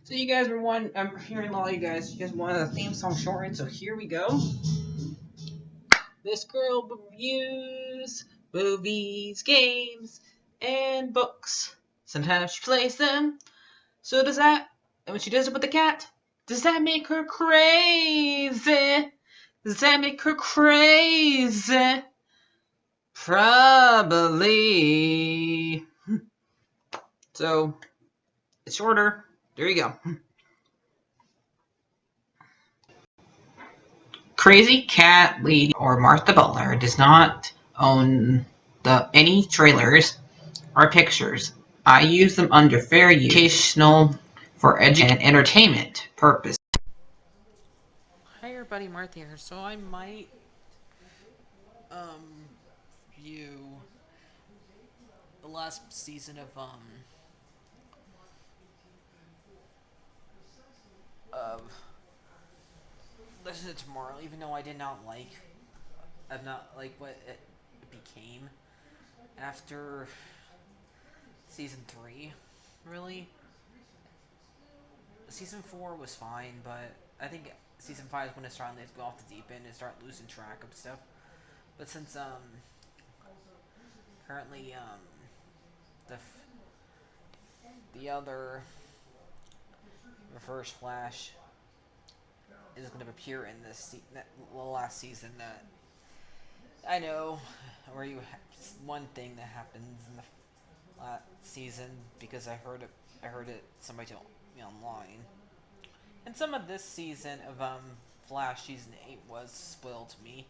So you guys were one. I'm hearing a lot of you guys. You guys wanted a theme song shortened, so here we go. This girl reviews movies, games, and books. Sometimes she plays them. So does that. And when she does it with the cat, does that make her crazy? Does that make her crazy? Probably. So it's shorter. There you go. Crazycatlady or Martha Butler does not own any trailers or pictures. I use them under fair use, educational, for education and entertainment purpose. Hi everybody, Martha here. So I might view the last season of Listen to Tomorrow, even though I've not like what it became after season 3. Really, season 4 was fine, but I think season 5 is when it started to go off the deep end and start losing track of stuff. But since currently the other Reverse Flash is going to appear in this last season, that I know where one thing that happens in the last season, because I heard it somebody told me online. And some of this season of Flash season 8 was spoiled to me.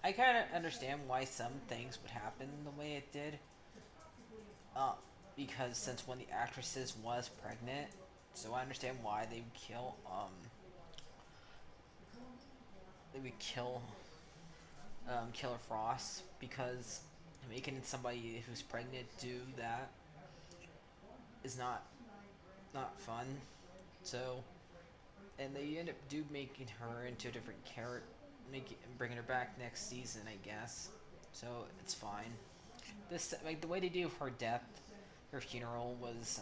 I kind of understand why some things would happen the way it did. Uh, because since one of the actresses was pregnant, so I understand why they would kill Killer Frost, because making somebody who's pregnant do that is not fun. So, and they end up making her into a different character, bringing her back next season, I guess. So it's fine. This like the way they do her death, her funeral was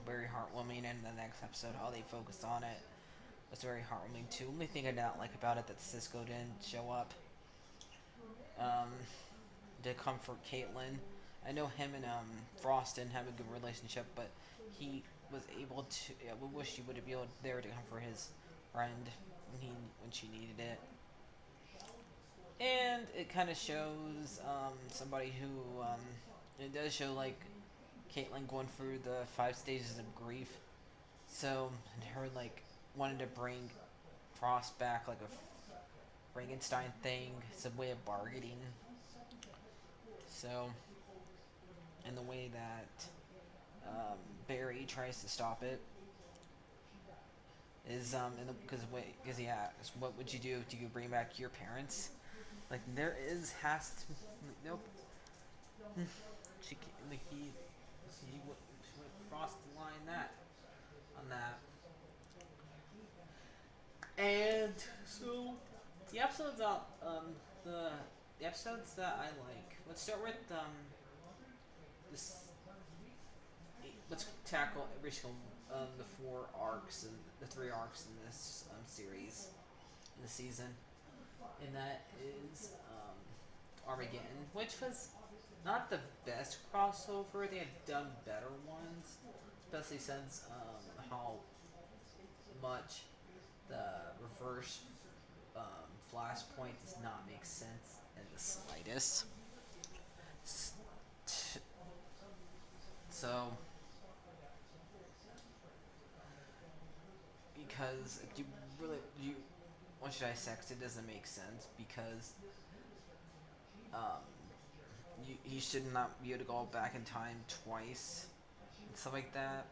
very heartwarming, and the next episode how they focused on it was very heartwarming too. Only thing I didn't like about it that Cisco didn't show up um, to comfort Caitlin. I know him and Frost didn't have a good relationship, but he was able to. Yeah, we wish he would have been there to comfort his friend when she needed it. And it kind of shows somebody who it does show like Caitlin going through the 5 stages of grief. So and her like wanting to bring Frost back like a Frankenstein thing. It's a way of bargaining. So in the way that Barry tries to stop it is because he asks, what would you do? Do you bring back your parents? Like there is has to nope. She like he went across the line that on that. And so the episodes the the episodes that I like. Let's start with this. Let's tackle every single the 4 arcs and the 3 arcs in this series in the season, and that is Armageddon, which was not the best crossover. They had done better ones, especially since how much the reverse flashpoint does not make sense in the slightest. So, because you really you once you dissect it, doesn't make sense because um, you should not be able to go back in time twice and stuff like that.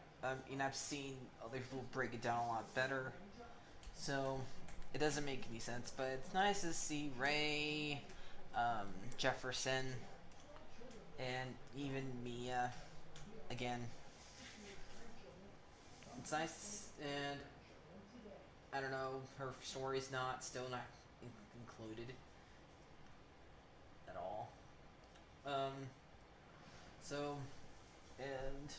And I've seen other people break it down a lot better, so it doesn't make any sense. But it's nice to see Ray, Jefferson, and even Mia again. It's nice, and I don't know, her story's still not included at all. Um, so and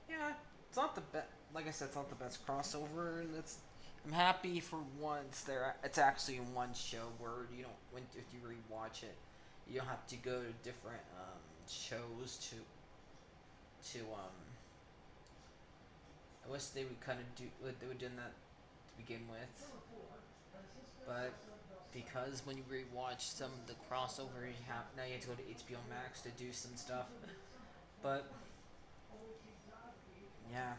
yeah, it's not the best. like I said, it's not the best crossover, and it's. I'm happy for once there. It's actually in one show where you don't when if you rewatch it, you don't have to go to different shows to. I wish they would kind of do what they would do that to begin with, but because when you rewatch some of the crossover, now you have to go to HBO Max to do some stuff. But yeah,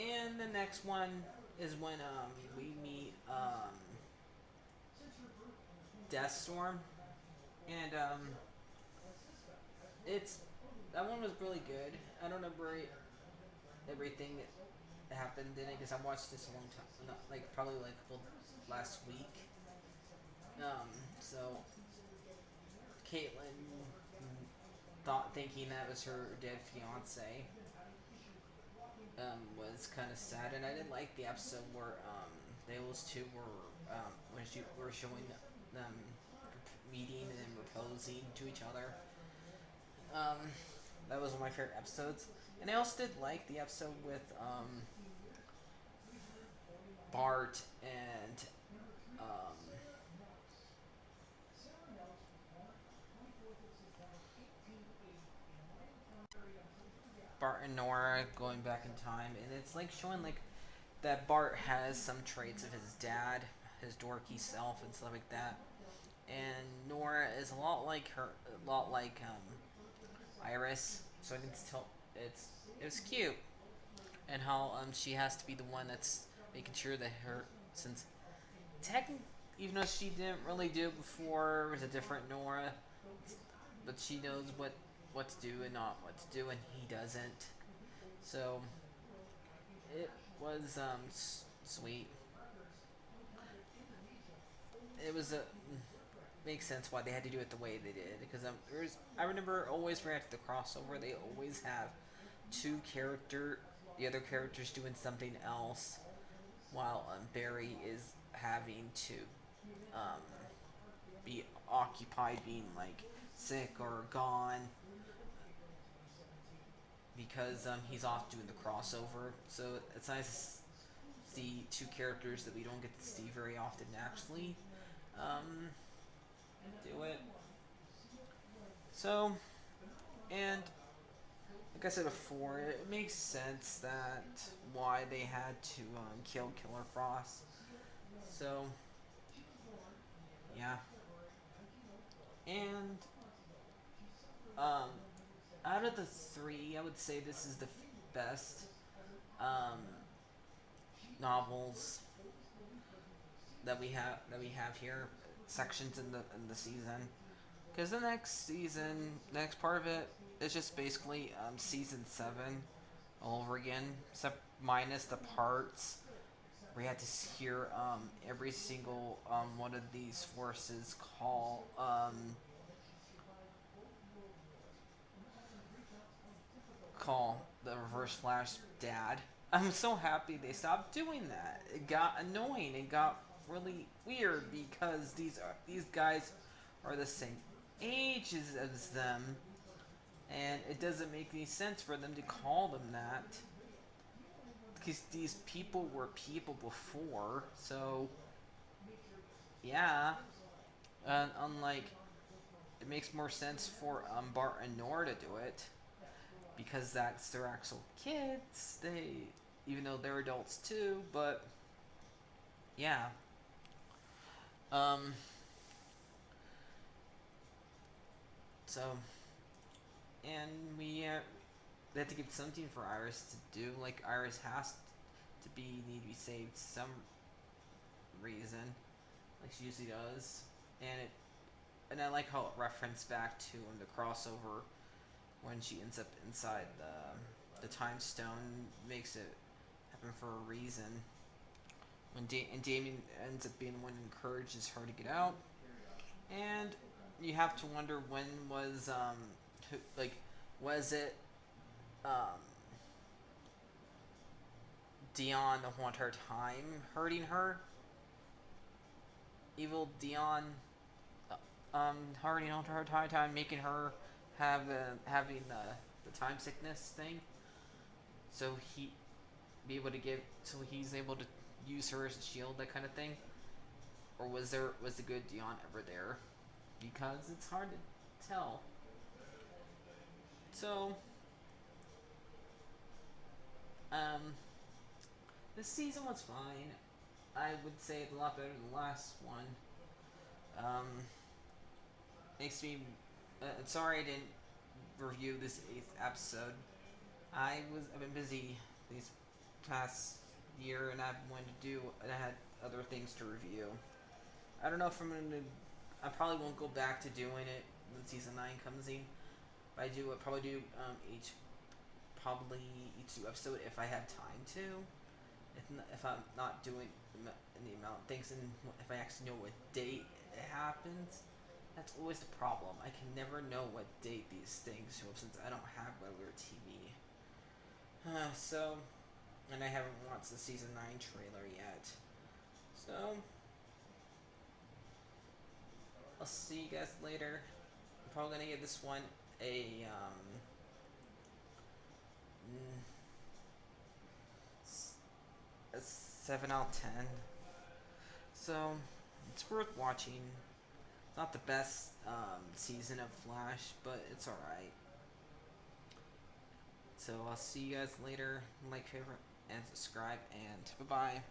and the next one is when we meet Deathstorm, and it's that one was really good. I don't remember everything that happened in it because I watched this a long time, not, like probably like last week. So Caitlin thinking that was her dead fiance was kind of sad, and I didn't like the episode where those two were when she were showing them meeting and proposing to each other. Um, that was one of my favorite episodes, and I also did like the episode with Bart and um, Bart and Nora going back in time, and it's like showing like that Bart has some traits of his dad, his dorky self, and stuff like that. And Nora is a lot like her, a lot like Iris. So I can tell it's cute, and how she has to be the one that's making sure that her since technically even though she didn't really do it before, it was a different Nora, but she knows what to do and not what to do, and he doesn't. So it was sweet. It was a makes sense why they had to do it the way they did because I remember always right after the crossover they always have the other characters doing something else while Barry is having to um, be occupied being like sick or gone because he's off doing the crossover. So it's nice to see two characters that we don't get to see very often actually um, do it. So, and like I said before, it makes sense that why they had to kill Killer Frost. So, yeah. And um, out of the three, I would say this is the best um, novels that we have here sections in the season. Because the next season, next part of it, is just basically season 7 all over again, except minus the parts where you had to hear every single one of these forces call the Reverse Flash dad. I'm so happy they stopped doing that. It got annoying. It got really weird because these guys are the same age as them, and it doesn't make any sense for them to call them that because these people were people before. So yeah, and unlike it makes more sense for Bart and Nora to do it because that's their actual kids. Even though they're adults too, but yeah. Um. So, and they have to give something for Iris to do. Like Iris has to need to be saved some reason, like she usually does. And I like how it referenced back to the crossover when she ends up inside the time stone makes it happen for a reason. And Damien ends up being the one who encourages her to get out, and you have to wonder when was was it um, Dion the whole entire time hurting her? Evil Dion, hurting her entire time, making her having the time sickness thing. so he be able to give so he's able to use her as a shield, that kind of thing, or was the good Dion ever there? Because it's hard to tell. So um, this season was fine. I would say it's a lot better than the last one. Um, makes me sorry I didn't review this eighth episode. I've been busy these past year, and I've wanted to do. I had other things to review. I don't know if I'm gonna. I probably won't go back to doing it when season 9 comes in. But I probably do probably each new episode if I have time to. If I'm not doing the amount of things, and if I actually know what date it happens, that's always the problem. I can never know what date these things show up since I don't have regular TV. So, and I haven't watched the season 9 trailer yet. So, I'll see you guys later. I'm probably gonna give this one mm, a 7 out of 10. So, it's worth watching. Not the best season of Flash, but it's alright. So I'll see you guys later. Like, favorite, and subscribe, and bye bye.